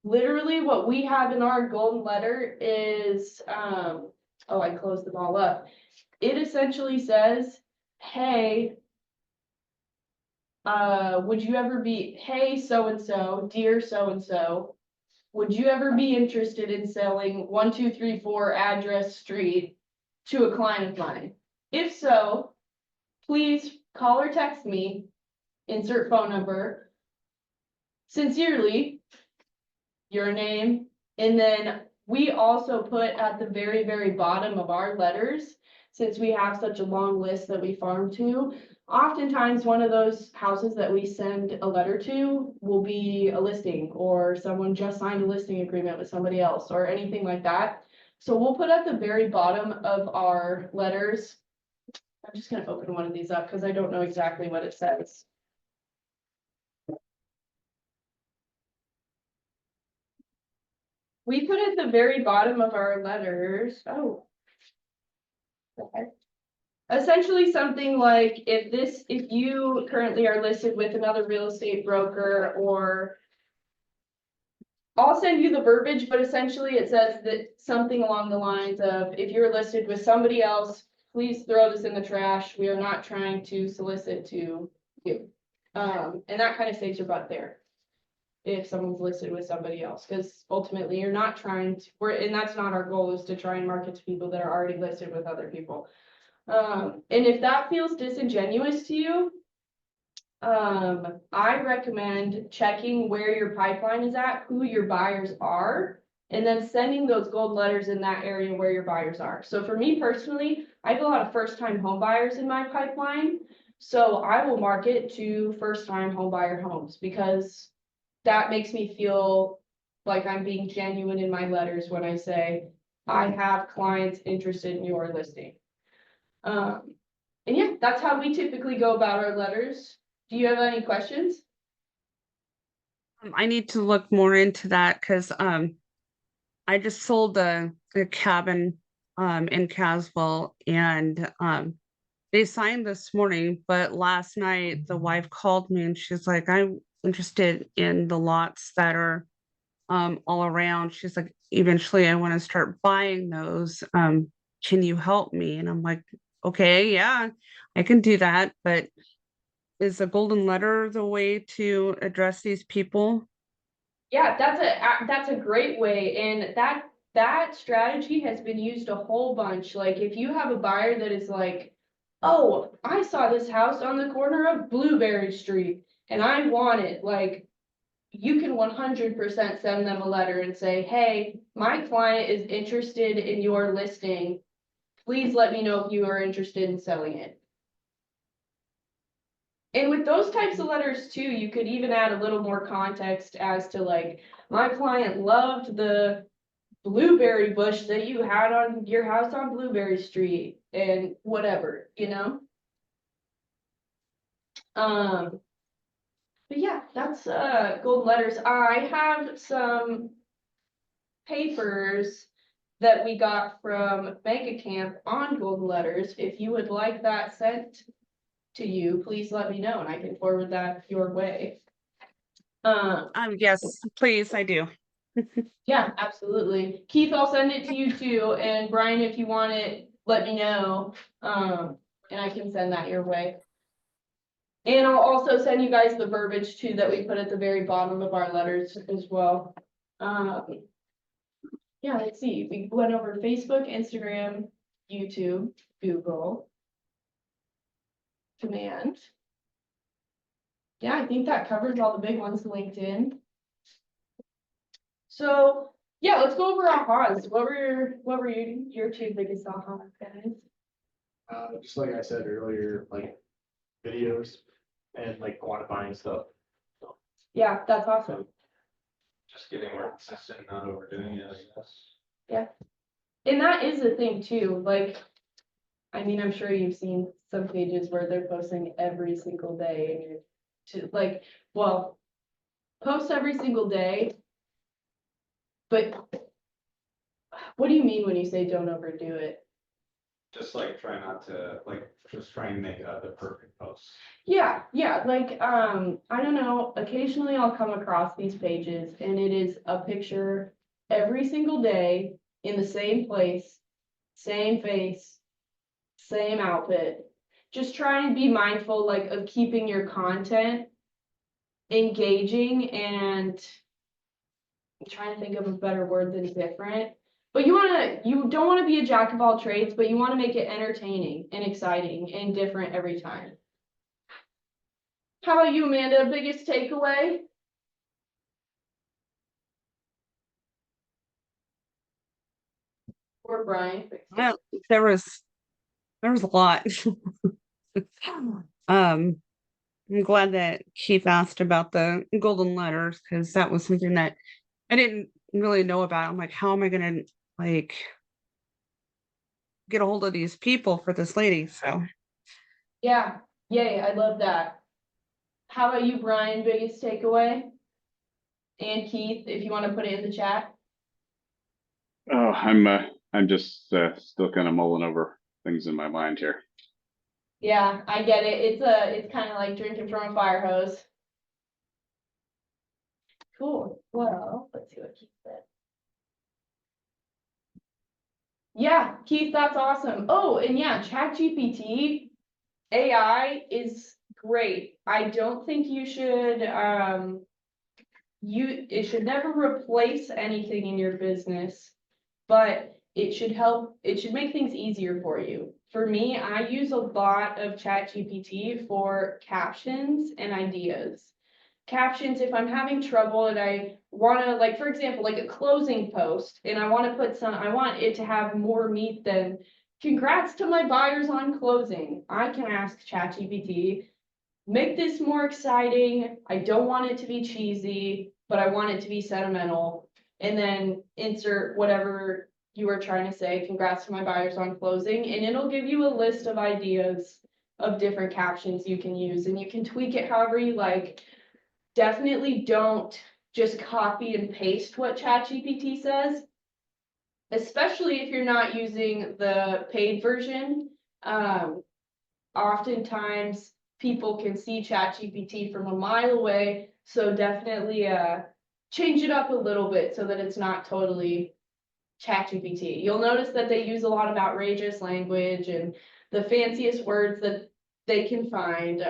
Literally what we have in our golden letter is, oh, I closed them all up. It essentially says, hey, would you ever be, hey, so-and-so, dear so-and-so, would you ever be interested in selling 1234 address street to a client of mine? If so, please call or text me, insert phone number. Sincerely, your name, and then we also put at the very, very bottom of our letters, since we have such a long list that we farm to, oftentimes one of those houses that we send a letter to will be a listing, or someone just signed a listing agreement with somebody else, or anything like that. So we'll put at the very bottom of our letters. I'm just gonna open one of these up because I don't know exactly what it says. We put at the very bottom of our letters, oh. Okay. Essentially something like, if you currently are listed with another real estate broker, or I'll send you the verbiage, but essentially it says that something along the lines of, if you're listed with somebody else, please throw this in the trash. We are not trying to solicit to you. And that kind of saves your butt there. If someone's listed with somebody else, because ultimately you're not trying to, and that's not our goal, is to try and market to people that are already listed with other people. And if that feels disingenuous to you, I recommend checking where your pipeline is at, who your buyers are, and then sending those gold letters in that area where your buyers are. So for me personally, I have a lot of first-time home buyers in my pipeline. So I will market to first-time home buyer homes, because that makes me feel like I'm being genuine in my letters when I say, I have clients interested in your listing. And yeah, that's how we typically go about our letters. Do you have any questions? I need to look more into that because I just sold a cabin in Caswell, and they signed this morning, but last night the wife called me and she's like, I'm interested in the lots that are all around. She's like, eventually I want to start buying those. Can you help me? And I'm like, okay, yeah, I can do that. But is a golden letter the way to address these people? Yeah, that's a great way, and that strategy has been used a whole bunch. Like, if you have a buyer that is like, oh, I saw this house on the corner of Blueberry Street and I want it, like, you can 100% send them a letter and say, hey, my client is interested in your listing. Please let me know if you are interested in selling it. And with those types of letters too, you could even add a little more context as to, like, my client loved the blueberry bush that you had on your house on Blueberry Street, and whatever, you know? But yeah, that's gold letters. I have some papers that we got from Mega Camp on gold letters. If you would like that sent to you, please let me know and I can forward that your way. Yes, please, I do. Yeah, absolutely. Keith, I'll send it to you too, and Brian, if you want it, let me know. And I can send that your way. And I'll also send you guys the verbiage too that we put at the very bottom of our letters as well. Yeah, let's see. We went over Facebook, Instagram, YouTube, Google, Command. Yeah, I think that covers all the big ones, LinkedIn. So yeah, let's go over ahas. What were your two biggest ahas, guys? Just like I said earlier, like videos and like quantifying stuff. Yeah, that's awesome. Just getting more consistent, not overdoing it, I guess. And that is the thing too, like, I mean, I'm sure you've seen some pages where they're posting every single day and you're to like, well, post every single day. But what do you mean when you say don't overdo it? Just like try not to, like, just try and make the perfect post. Yeah, like, I don't know, occasionally I'll come across these pages and it is a picture every single day in the same place, same face, same outfit, just try and be mindful like of keeping your content engaging and I'm trying to think of a better word than different. But you don't wanna be a jack of all trades, but you wanna make it entertaining and exciting and different every time. How about you, Amanda? Biggest takeaway? Or Brian? Well, there was a lot. I'm glad that Keith asked about the golden letters because that was something that I didn't really know about. I'm like, how am I gonna like get a hold of these people for this lady? So Yeah, yay, I love that. How about you, Brian? Biggest takeaway? And Keith, if you wanna put it in the chat. Oh, I'm just still kind of mulling over things in my mind here. Yeah, I get it. It's kind of like drinking from a fire hose. Cool. Well, let's see what Keith said. Yeah, Keith, that's awesome. Oh, and yeah, ChatGPT AI is great. I don't think you should it should never replace anything in your business, but it should help, it should make things easier for you. For me, I use a lot of ChatGPT for captions and ideas. Captions, if I'm having trouble and I wanna, like, for example, like a closing post, and I wanna I want it to have more meat than congrats to my buyers on closing. I can ask ChatGPT, make this more exciting. I don't want it to be cheesy, but I want it to be sentimental. And then insert whatever you are trying to say, congrats to my buyers on closing, and it'll give you a list of ideas of different captions you can use, and you can tweak it however you like. Definitely don't just copy and paste what ChatGPT says, especially if you're not using the paid version. Oftentimes people can see ChatGPT from a mile away, so definitely change it up a little bit so that it's not totally ChatGPT. You'll notice that they use a lot of outrageous language and the fanciest words that they can find.